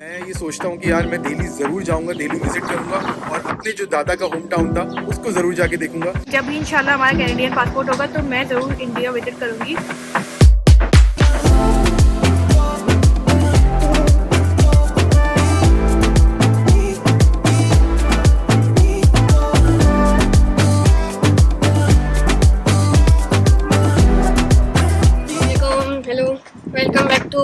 मैं ये सोचता हूँ कि यार मैं दिल्ली ज़रूर जाऊँगा, दिल्ली विजिट करूँगा और अपने जो दादा का होम टाउन था उसको ज़रूर जाके देखूँगा। जब भी इंशाल्लाह हमारा कैनेडियन पासपोर्ट होगा तो मैं ज़रूर इंडिया विजिट करूँगी। वेलकम बैक टू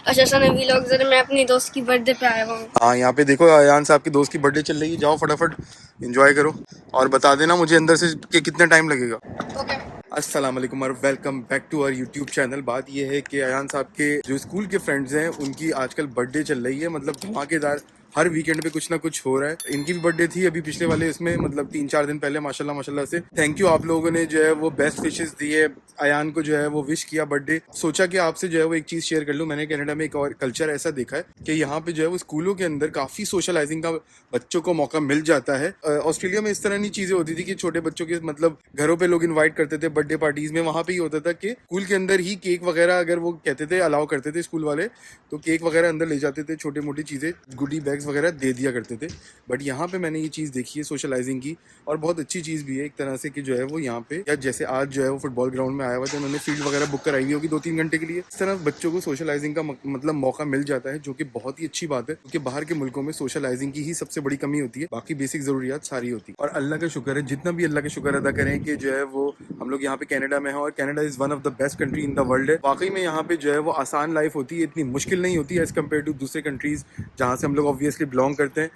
अशरसन व्लॉग्स। मैं अपनी दोस्त की बर्थडे पे आया हूँ। हाँ, यहाँ पे देखो अयान साहब की दोस्त की बर्थडे चल रही है। जाओ फटाफट एंजॉय करो और बता देना मुझे अंदर से कि कितना टाइम लगेगा। ओके। अस्सलाम वालेकुम और welcome back to our YouTube channel. बात ये है कि अयान साहब के जो स्कूल के फ्रेंड्स हैं उनकी आजकल बर्थडे चल रही है, मतलब धमाकेदार। हर वीकेंड पे कुछ ना कुछ हो रहा है। इनकी भी बर्थडे थी अभी पिछले वाले इसमें, मतलब 3-4 दिन पहले। माशाल्लाह माशाल्लाह से थैंक यू, आप लोगों ने जो है वो बेस्ट विशेस दिए, अयान को जो है वो विश किया बर्थडे। सोचा कि आपसे जो है वो एक चीज शेयर कर लूं। मैंने कनाडा में एक और कल्चर ऐसा देखा है कि यहाँ पे जो है वो स्कूलों के अंदर काफी सोशलाइजिंग का बच्चों को मौका मिल जाता है। ऑस्ट्रेलिया में इस तरह की चीजें होती थी कि छोटे बच्चों के मतलब घरों पे लोग इनवाइट करते थे बर्थडे पार्टीज में। वहां पे ही होता था कि स्कूल के अंदर ही केक वगैरह अगर वो कहते थे अलाउ करते थे स्कूल वाले, तो केक वगैरह अंदर ले जाते थे, छोटी मोटी चीजें गुडी बैग्स वगैरह दे दिया करते थे। बट यहाँ पे मैंने ये चीज देखी है सोशलाइजिंग की, और बहुत अच्छी चीज भी है एक तरह से कि जो है वो यहाँ पे, या जैसे आज जो है वो फुटबॉल ग्राउंड में आया हुआ था, उन्होंने फील्ड वगैरह बुक कराई हुई होगी 2-3 घंटे के लिए। इस तरह बच्चों को सोशलाइजिंग का मतलब मौका मिल जाता है, जो कि बहुत ही अच्छी बात है, क्योंकि बाहर के मुल्कों में सोशलाइजिंग की ही सबसे बड़ी कमी होती है, बाकी बेसिक जरूरियात सारी होती है। और अल्लाह का शुक्र है, जितना भी अल्लाह का शुक्र अदा करें कि जो है वो हम लोग यहाँ पे कनाडा में है, और Canada is one of the best country in the world है। वाकई में यहाँ पे जो है वो आसान लाइफ होती है, इतनी मुश्किल नहीं होती है एज कम्पेयर टू दूसरे कंट्रीज जहाँ से हम लोग ऑब्वियसली बिलोंग करते हैं।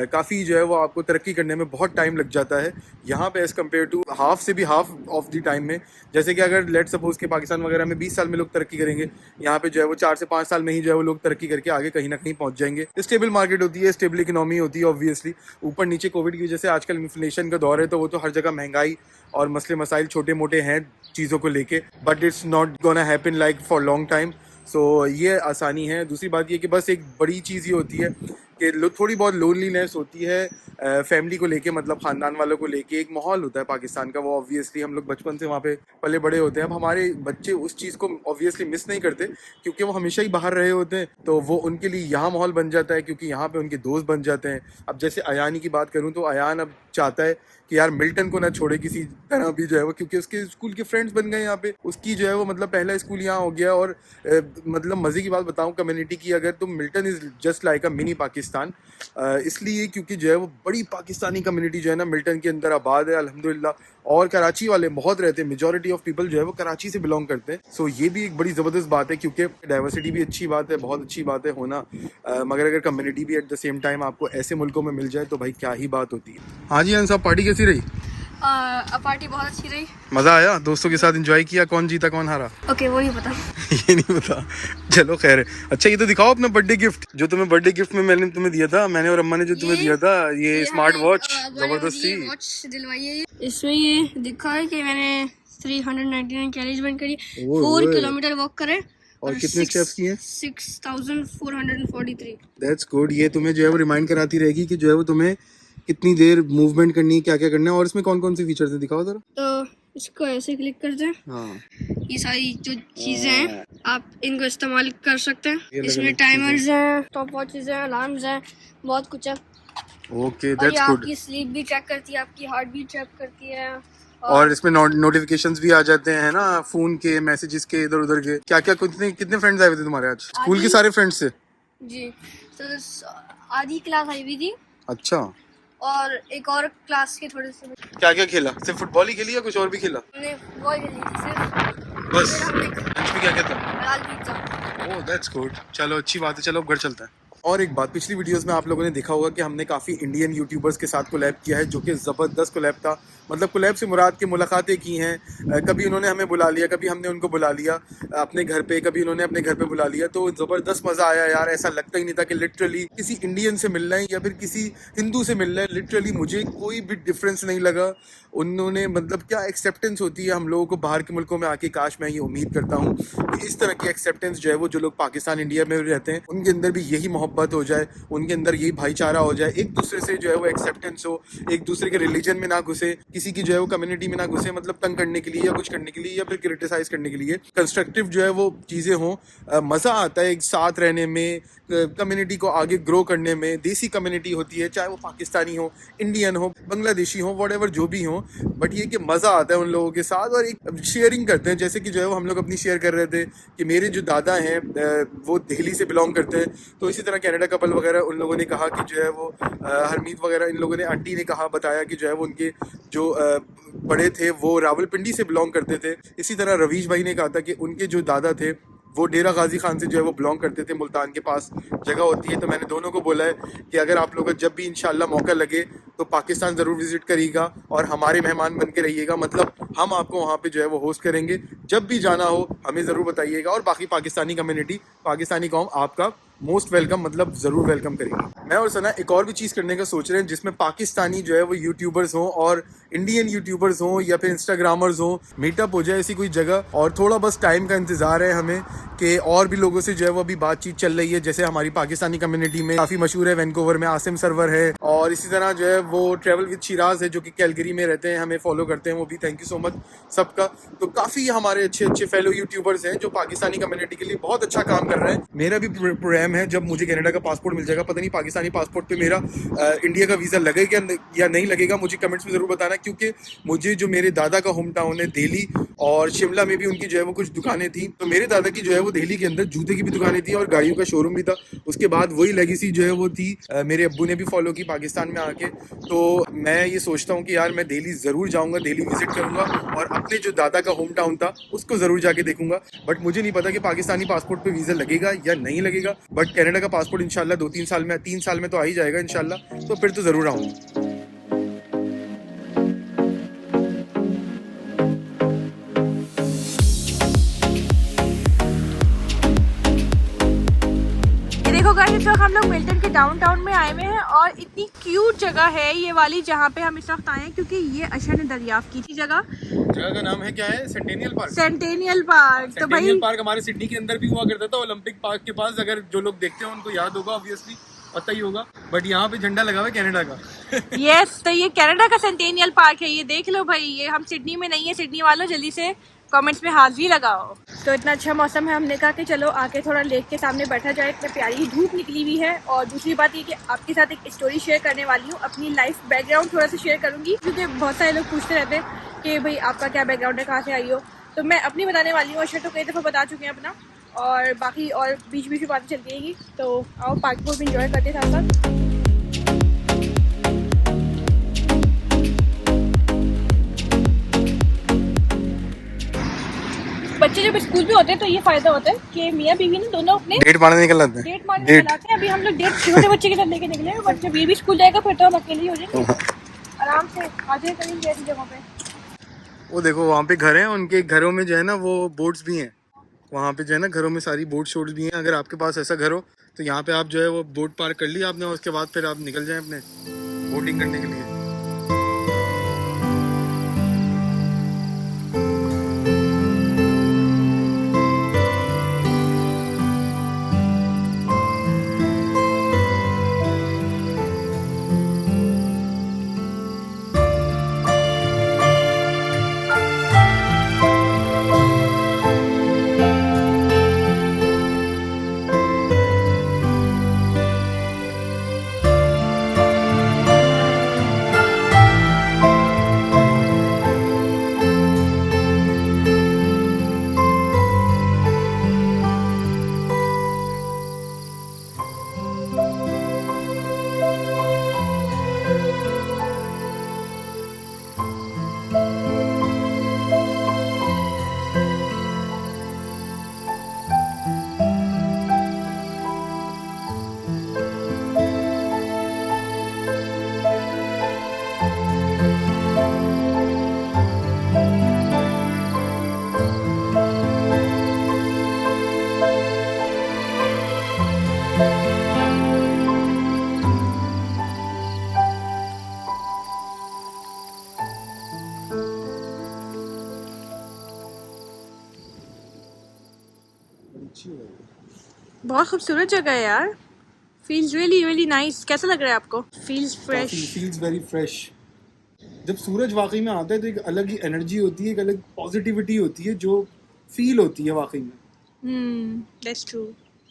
काफ़ी जो है वो आपको तरक्की करने में बहुत टाइम लग जाता है यहाँ पे एज कम्पेयर टू हाफ से भी हाफ ऑफ द टाइम में। जैसे कि अगर लेट सपोज के पाकिस्तान वगैरह में 20 साल में लोग तरक्की करेंगे, यहाँ पे जो है वो 4 से 5 साल में ही जो है वो लोग तरक्की करके आगे कहीं ना कहीं पहुंच जाएंगे। स्टेबल मार्केट होती है, स्टेबल इकोनॉमी होती है ऑब्वियसली। ऊपर नीचे कोविड की वजह से आजकल इन्फ्लेशन का दौर है, तो वो तो हर जगह महंगाई और मसले मसाइल छोटे मोटे हैं चीज़ों को लेके, but it's not gonna happen like for long time. So ये आसानी है। दूसरी बात ये कि बस एक बड़ी चीज़ ये होती है कि थोड़ी बहुत लोनलीनेस होती है फैमिली को लेके, मतलब ख़ानदान वालों को लेके। एक माहौल होता है पाकिस्तान का, वो ऑब्वियसली हम लोग बचपन से वहाँ पे पले बड़े होते हैं। अब हमारे बच्चे उस चीज़ को ऑब्वियसली मिस नहीं करते, क्योंकि वो हमेशा ही बाहर रहे होते हैं, तो वो उनके लिए यहाँ माहौल बन जाता है, क्योंकि यहाँ पे उनके दोस्त बन जाते हैं। अब जैसे अयान की बात करूँ तो अयान अब चाहता है कि यार मिल्टन को ना छोड़े किसी तरह भी जो है वो, क्योंकि उसके स्कूल के फ्रेंड्स बन गए यहाँ पे। उसकी जो है वो मतलब पहला स्कूल यहाँ हो गया। और मतलब मज़े की बात बताऊँ कम्युनिटी की अगर, तो Milton is just like a mini Pakistan. इसलिए क्योंकि जो है वो बड़ी पाकिस्तानी कम्युनिटी जो है ना मिल्टन के अंदर आबाद है अल्हम्दुलिल्लाह। और कराची वाले बहुत रहते हैं, मेजॉरिटी ऑफ पीपल जो है वो कराची से बिलोंग करते हैं। सो ये भी एक बड़ी ज़बरदस्त बात है, क्योंकि डाइवर्सिटी भी अच्छी बात है, बहुत अच्छी बात है होना। मगर अगर कम्युनिटी भी एट द सेम टाइम आपको ऐसे मुल्कों में मिल जाए तो भाई क्या ही बात होती है। हाँ जी साहब, पार्टी कैसी रही? पार्टी बहुत अच्छी रही। मज़ा आया? दोस्तों के साथ एंजॉय किया? कौन जीता कौन हारा? ओके, वो नहीं पता। ये नहीं पता, चलो खैर है। अच्छा ये तो दिखाओ अपना बर्थडे गिफ्ट, जो तुम्हें बर्थडे गिफ्ट में मैंने तुम्हें दिया था, मैंने और अम्मा ने जो तुम्हें दिया था, ये स्मार्ट वॉच जबरदस्ती वॉच दिलवाई है। इसमें ये दिखा है कि मैंने 399 कैलोरीज बर्न करी, 4 किलोमीटर वॉक करे, और कितने स्टेप्स किए? 6443। That's good. ये तुम्हें जो है वो रिमाइंड कराती रहेगी कि जो है वो तुम्हें कितनी देर मूवमेंट करनी है, क्या क्या करना है। और इसमें कौन कौन से फीचर्स हैं दिखाओ जरा। तो इसको ऐसे क्लिक करते हैं, हाँ, ये सारी जो चीजें हैं आप इनको इस्तेमाल कर सकते हैं। इसमें टाइमर्स हैं, स्टॉप वॉचेस हैं, अलार्म्स हैं, बहुत कुछ है। ओके और ये दैट्स गुड। आपकी स्लीप भी चेक करती है, आपकी हार्ट बीट चेक करती है। और इसमें नोटिफिकेशंस भी आ जाते हैं ना, फोन के मैसेजेस के, इधर उधर के। क्या क्या कितने कितने फ्रेंड्स आए हुए थे तुम्हारे आज? स्कूल के सारे फ्रेंड्स थे? जी, तो आधी क्लास आई हुई थी, अच्छा, और एक और क्लास के थोड़े से। क्या क्या खेला? सिर्फ फुटबॉल ही खेली या कुछ और भी खेला? हमने फुटबॉल खेली थी सिर्फ। बस? फिर हमने लंच में क्या क्या था? दाल पिज्जा। ओह दैट्स गुड, चलो अच्छी बात है। चलो अब घर चलता है। और एक बात, पिछली वीडियोस में आप लोगों ने देखा होगा कि हमने काफ़ी इंडियन यूट्यूबर्स के साथ कोलैब किया है, जो कि ज़बरदस्त कोलैब था। मतलब कोलैब से मुराद की मुलाकातें की हैं। कभी उन्होंने हमें बुला लिया, कभी हमने उनको बुला लिया अपने घर पे, कभी उन्होंने अपने घर पे बुला लिया। तो ज़बरदस्त मज़ा आया यार। ऐसा लगता ही नहीं था कि लिटरली किसी इंडियन से मिल रहे हैं या फिर किसी हिंदू से मिल रहे हैं। लिटरली मुझे कोई भी डिफरेंस नहीं लगा। उन्होंने मतलब क्या एक्सेप्टेंस होती है हम लोगों को बाहर के मुल्कों में आके, काश मैं ये उम्मीद करता हूँ कि इस तरह की एक्सेप्टेंस जो है वो जो लोग पाकिस्तान इंडिया में रहते हैं उनके अंदर भी यही मोहब्बत मोहब्बत हो जाए, उनके अंदर यही भाईचारा हो जाए, एक दूसरे से जो है वो एक्सेप्टेंस हो, एक दूसरे के रिलीजन में ना घुसे, किसी की जो है वो कम्युनिटी में ना घुसे, मतलब तंग करने के लिए या कुछ करने के लिए या फिर क्रिटिसाइज करने के लिए, कंस्ट्रक्टिव जो है वो चीज़ें हों। मज़ा आता है एक साथ रहने में, कम्युनिटी को आगे ग्रो करने में। देसी कम्युनिटी होती है, चाहे वो पाकिस्तानी हो, इंडियन हो, बांग्लादेशी हो, वॉट जो भी हो, बट ये कि मज़ा आता है उन लोगों के साथ और एक शेयरिंग करते हैं। जैसे कि जो है वो हम लोग अपनी शेयर कर रहे थे कि मेरे जो दादा हैं वो दिल्ली से बिलोंग करते हैं, तो इसी तरह कनाडा कपल वगैरह उन लोगों ने कहा कि जो है वो हरमीत वगैरह इन लोगों ने, आंटी ने कहा, बताया कि जो है वो उनके जो बड़े थे वो रावलपिंडी से बिलोंग करते थे। इसी तरह रवीश भाई ने कहा था कि उनके जो दादा थे वो डेरा गाजी खान से जो है वो बिलोंग करते थे, मुल्तान के पास जगह होती है। तो मैंने दोनों को बोला है कि अगर आप लोगों को जब भी इंशाल्लाह मौका लगे तो पाकिस्तान ज़रूर विजिट करिएगा और हमारे मेहमान बन के रहिएगा, मतलब हम आपको वहाँ पे जो है वो होस्ट करेंगे। जब भी जाना हो हमें ज़रूर बताइएगा और बाकी पाकिस्तानी कम्युनिटी, पाकिस्तानी कौम आपका मोस्ट वेलकम, मतलब ज़रूर वेलकम करेंगे। मैं और सना एक और भी चीज़ करने का सोच रहे हैं जिसमें पाकिस्तानी जो है वो यूट्यूबर्स हों और इंडियन यूट्यूबर्स हों या फिर इंस्टाग्रामर्स हों, मीटअप हो जाए ऐसी कोई जगह। और थोड़ा बस टाइम का इंतज़ार है हमें कि और भी लोगों से जो है वो अभी बातचीत चल रही है। जैसे हमारी पाकिस्तानी कम्युनिटी में काफ़ी मशहूर है, वैंकूवर में आसिम सरवर है, और इसी तरह जो है वो ट्रैवल विद शिराज है जो कि कैलगरी में रहते हैं, हमें फॉलो करते हैं, वो भी थैंक यू सो मच सबका। तो काफ़ी हमारे अच्छे अच्छे फेलो यूट्यूबर्स हैं जो पाकिस्तानी कम्युनिटी के लिए बहुत अच्छा काम कर रहे हैं। मेरा भी प्रोग्राम है, जब मुझे कनाडा का पासपोर्ट मिल जाएगा, पता नहीं पाकिस्तानी पासपोर्ट पे मेरा इंडिया का वीज़ा लगेगा या नहीं लगेगा, मुझे कमेंट्स में ज़रूर बताना। क्योंकि मुझे जो मेरे दादा का होम टाउन है दिल्ली, और शिमला में भी उनकी जो है वो कुछ दुकानें थी, तो मेरे दादा की जो है वो दिल्ली के अंदर जूते की भी दुकानें थी और गाड़ियों का शोरूम भी था। उसके बाद वही लेगेसी जो है वो थी, मेरे अब्बू ने भी फॉलो की पाकिस्तान में आके। तो मैं ये सोचता हूँ कि यार मैं दिल्ली ज़रूर जाऊँगा, दिल्ली विजिट करूँगा और अपने जो दादा का होम टाउन था उसको ज़रूर जाके देखूंगा। बट मुझे नहीं पता कि पाकिस्तानी पासपोर्ट पे वीज़ा लगेगा या नहीं लगेगा, बट कनाडा का पासपोर्ट इंशाल्लाह 2-3 साल में, 3 साल में तो आ ही जाएगा इंशाल्लाह, तो फिर तो ज़रूर आऊँगा। देखो गाइस, इस वक्त हम लोग मिल्टन के डाउनटाउन में आए हुए हैं और इतनी क्यूट जगह है ये वाली जहाँ पे हम इस वक्त आए हैं, क्योंकि ये अशर ने दरियाफ्त की थी। जगह का नाम है क्या है? Centennial park. Centennial park. तो भाई पार्क हमारे सिडनी के अंदर भी हुआ करता था, ओलंपिक पार्क के पास। अगर जो लोग देखते हैं उनको याद होगा, ऑब्वियसली पता ही होगा, बट यहाँ पे झंडा लगा हुआ है कनाडा का। यस, तो ये कनाडा का सेंटेनियल पार्क है, ये देख लो भाई। ये हम सिडनी में नहीं है, सिडनी वालों जल्दी से कमेंट्स में हाजिरी लगाओ। तो इतना अच्छा मौसम है, हमने कहा कि चलो आके थोड़ा लेक के सामने बैठा जाए। इतनी प्यारी धूप निकली हुई है। और दूसरी बात ये कि आपके साथ एक स्टोरी शेयर करने वाली हूँ, अपनी लाइफ बैकग्राउंड थोड़ा सा शेयर करूँगी, क्योंकि बहुत सारे लोग पूछते रहते हैं कि भाई आपका क्या बैकग्राउंड है, कहाँ से आई हो। तो मैं अपनी बताने वाली हूँ। अच्छा, तो कई दफ़ा बता चुके हैं अपना, और बाकी और बीच बीच में बातें चलती रहेंगी। तो आओ पार्क को भी इंजॉय करते साथ साथ। बच्चे जब स्कूल में होते हैं तो ये फायदा होता है कि मियाँ बीवी ने दोनों अपने डेट मारने निकल आते हैं। डेट मारने निकलाते हैं। अभी हम लोग डेट छोटे बच्चे के साथ लेके निकले हैं, बट जब ये भी स्कूल जाएगा फिर तो हम अकेले ही हो जाएंगे, आराम से आ जाए करेंगे ऐसी जगह पे। वो देखो वहाँ पे घर हैं, उनके घरों में जो है ना वो बोट्स भी हैं। वहाँ पे जो है ना घरों में सारी बोट शोट्स भी हैं। अगर आपके पास ऐसा घर हो तो यहाँ पे आप जो है वो बोट पार्क कर ली आपने, और उसके बाद फिर आप निकल जाएं अपने बोटिंग करने के लिए। बहुत खूबसूरत जगह है यार, फील्स रियली रियली नाइस। कैसा लग रहा है आपको? Feels fresh. Feels very fresh. जब सूरज वाकई में आता है तो एक अलग ही एनर्जी होती है, एक अलग पॉजिटिविटी होती है जो फील होती है वाकई में। That's true.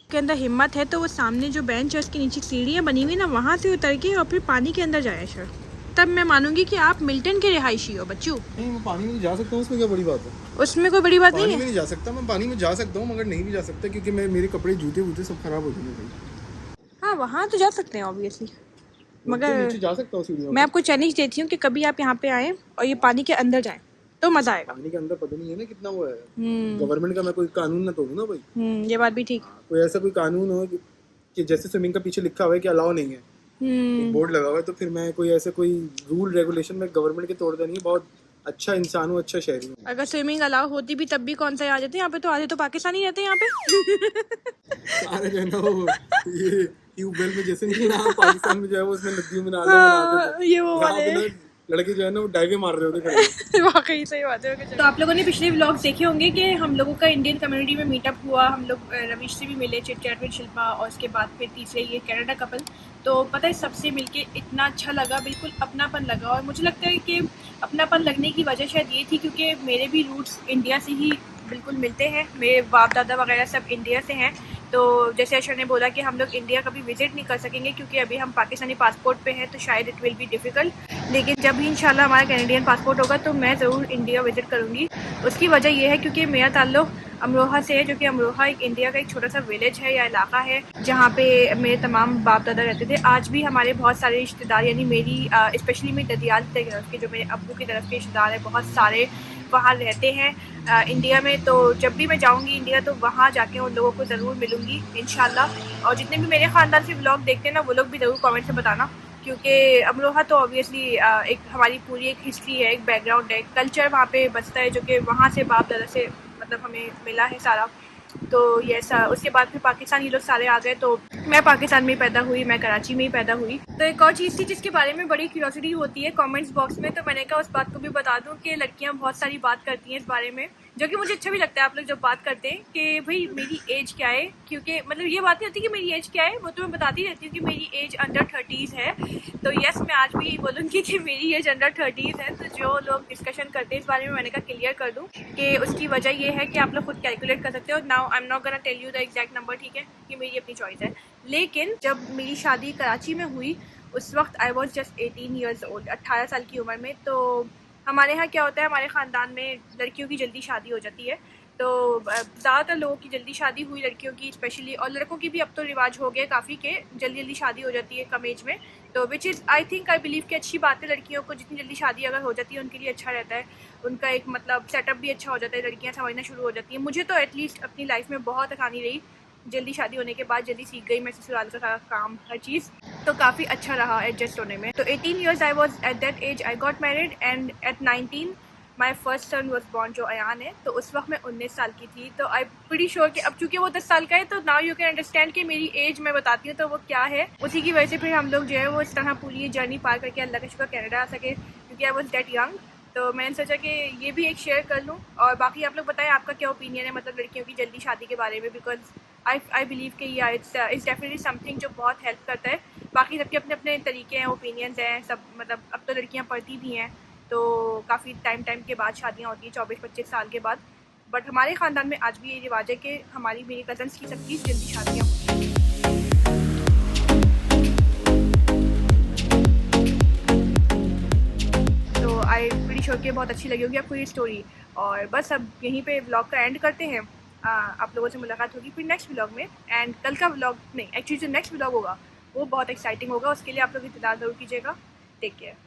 के अंदर हिम्मत है तो वो सामने जो बेंच है उसके नीचे सीढ़ियाँ बनी हुई ना, वहाँ से उतर के और फिर पानी के अंदर जाए सर, तब मैं मानूंगी कि आप मिल्टन के रिहायशी हो बच्चू। नहीं, मैं पानी में जा सकता हूँ, उसमें क्या बड़ी बात है? उसमें कोई बड़ी बात पानी नहीं में है। नहीं जा सकता, मैं पानी में जा सकता हूँ मगर नहीं भी जा सकता क्योंकि मेरे कपड़े जूते वूते सब खराब हो जाएंगे भाई। हाँ वहाँ तो जा सकते हैं ऑब्वियसली, तो मगर नीचे जा सकता हूँ सीढ़ियों मैं आपको चैलेंज देती हूँ कि कभी आप यहाँ पे आएँ और ये पानी के अंदर जाएं तो मज़ा आएगा। पानी के अंदर पता नहीं है ना कितना वो है, गवर्नमेंट का मैं कोई कानून ना तोड़ूं ना भाई। ये बात भी ठीक। कोई ऐसा कोई कानून हो कि जैसे स्विमिंग का पीछे लिखा हुआ है कि अलाउ नहीं है, एक बोर्ड लगा हुआ है, तो फिर मैं कोई ऐसे कोई रूल रेगुलेशन में गवर्नमेंट के तोड़ता नहीं है। बहुत अच्छा इंसान हूँ, अच्छा शहरी हूँ। अगर स्विमिंग अलाउ होती भी तब भी कौन सा आ जाते यहाँ पे, तो आधे तो पाकिस्तानी रहते हैं यहाँ पे। सारे जो है ना वो ये ट्यूबवेल में जैसे नहीं ना पाकिस्तान में जो है वो उसमें नदियों में नहाते हाँ, ये वो यहाँ वाले पे ना लड़के जो है ना वो डाइवे मार रहे होते खड़े। वाकई सही बात है। तो आप लोगों ने पिछले व्लॉग्स देखे होंगे कि हम लोगों का इंडियन कम्युनिटी में मीटअप हुआ, हम लोग रवीश से भी मिले, चिट चैट विद शिल्पा, और उसके बाद फिर तीसरे ये कनाडा कपल। तो पता है सबसे मिलके इतना अच्छा लगा, बिल्कुल अपनापन लगा। और मुझे लगता है कि अपनापन लगने की वजह शायद ये थी क्योंकि मेरे भी रूट्स इंडिया से ही बिल्कुल मिलते हैं, मेरे बाप दादा वगैरह सब इंडिया से हैं। तो जैसे अशर ने बोला कि हम लोग इंडिया कभी विज़िट नहीं कर सकेंगे क्योंकि अभी हम पाकिस्तानी पासपोर्ट पे हैं, तो शायद इट विल बी डिफ़िकल्ट, लेकिन जब भी इंशाल्लाह हमारा कैनेडियन पासपोर्ट होगा तो मैं ज़रूर इंडिया विज़िट करूँगी। उसकी वजह यह है क्योंकि मेरा ताल्लुक़ अमरोहा से है, जो कि अमरोहा एक इंडिया का एक छोटा सा विलेज है या इलाका है जहाँ पे मेरे तमाम बाप दादा रहते थे। आज भी हमारे बहुत सारे रिश्तेदार, यानी मेरी स्पेशली मेरी ददियाल की तरफ के, जो मेरे अब्बू की तरफ के रिश्तेदार हैं, बहुत सारे वहाँ रहते हैं इंडिया में। तो जब भी मैं जाऊँगी इंडिया तो वहाँ जाके उन लोगों को ज़रूर मिलूँगी इंशाल्लाह। और जितने भी मेरे ख़ानदान से व्लॉग देखते हैं ना, वो लोग भी ज़रूर कमेंट से बताना, क्योंकि अमरोहा तो ऑब्वियसली एक हमारी पूरी एक हिस्ट्री है, एक बैकग्राउंड है, कल्चर वहाँ पे बसता है जो कि वहाँ से बाप दादा से मतलब हमें मिला है सारा। तो ये ऐसा, उसके बाद फिर पाकिस्तान ये लोग सारे आ गए, तो मैं पाकिस्तान में ही पैदा हुई, मैं कराची में ही पैदा हुई। तो एक और चीज़ थी जिसके बारे में बड़ी क्यूरियोसिटी होती है कमेंट्स बॉक्स में, तो मैंने कहा उस बात को भी बता दूं कि लड़कियां बहुत सारी बात करती हैं इस बारे में, जो कि मुझे अच्छा भी लगता है। आप लोग जब बात करते हैं कि भाई मेरी एज क्या है, क्योंकि मतलब ये बात नहीं होती कि मेरी एज क्या है, वो तो मैं बताती रहती हूँ कि मेरी एज अंडर 30s है। तो यस, मैं आज भी यही बोलूँगी कि मेरी एज अंडर 30s है। तो जो लोग डिस्कशन करते हैं इस बारे में, मैंने कहा क्लियर कर दूँ कि उसकी वजह ये है कि आप लोग खुद कैलकुलेट कर सकते हो। Now I am not gonna tell you the exact number, ठीक है, कि मेरी अपनी चॉइस है। लेकिन जब मेरी शादी कराची में हुई उस वक्त I was just 18 years old, 18 साल की उम्र में। तो हमारे यहाँ क्या होता है, हमारे ख़ानदान में लड़कियों की जल्दी शादी हो जाती है। तो ज़्यादातर लोगों की जल्दी शादी हुई, लड़कियों की स्पेशली, और लड़कों की भी अब तो रिवाज हो गया काफ़ी के जल्दी जल्दी शादी हो जाती है कम एज में। तो which is I think I believe कि अच्छी बात है। लड़कियों को जितनी जल्दी शादी अगर हो जाती है उनके लिए अच्छा रहता है, उनका एक मतलब सेटअप भी अच्छा हो जाता है, लड़कियाँ समझना शुरू हो जाती हैं। मुझे तो एटलीस्ट अपनी लाइफ में बहुत आसानी रही, जल्दी शादी होने के बाद जल्दी सीख गई मैं ससुराल का सारा काम, हर चीज़, तो काफ़ी अच्छा रहा एडजस्ट होने में। तो 18 years I was at that age I got married, and at 19 my first son was born, जो अयान है। तो उस वक्त मैं 19 साल की थी। तो आई प्रीटी श्योर कि अब चूँकि वो 10 साल का है, तो नाउ यू कैन अंडरस्टैंड कि मेरी एज मैं बताती हूँ तो वो क्या है। उसी की वजह से फिर हम लोग जो है वो इस तरह पूरी जर्नी पार करके अल्लाह का शुक्र कनाडा आ सके, क्योंकि आई वॉज डेट यंग। तो मैंने सोचा कि ये भी एक शेयर कर लूँ, और बाकी आप लोग बताएं आपका क्या ओपिनियन है मतलब लड़कियों की जल्दी शादी के बारे में, बिकॉज आई बिलीव कि या इट्स डेफिनेटली समथिंग जो बहुत हेल्प करता है। बाकी सबके अपने अपने तरीके हैं, ओपिनियंस हैं सब, मतलब अब तो लड़कियां पढ़ती भी हैं, तो काफ़ी टाइम के बाद शादियां होती हैं, 24-25 साल के बाद। बट हमारे ख़ानदान में आज भी ये रिवाज है कि हमारी मेरी कज़न्स की सबकी जल्दी शादियाँ होती हैं। तो आई प्रीटी श्योर कि बहुत अच्छी लगी होगी आपको ये स्टोरी। और बस अब यहीं पे व्लॉग का एंड करते हैं। आप लोगों से मुलाकात होगी फिर नेक्स्ट व्लॉग में। एंड कल का व्लॉग नहीं, एक्चुअली जो नेक्स्ट व्लॉग होगा वो बहुत एक्साइटिंग होगा, उसके लिए आप लोग इंतज़ार ज़रूर कीजिएगा। Take care.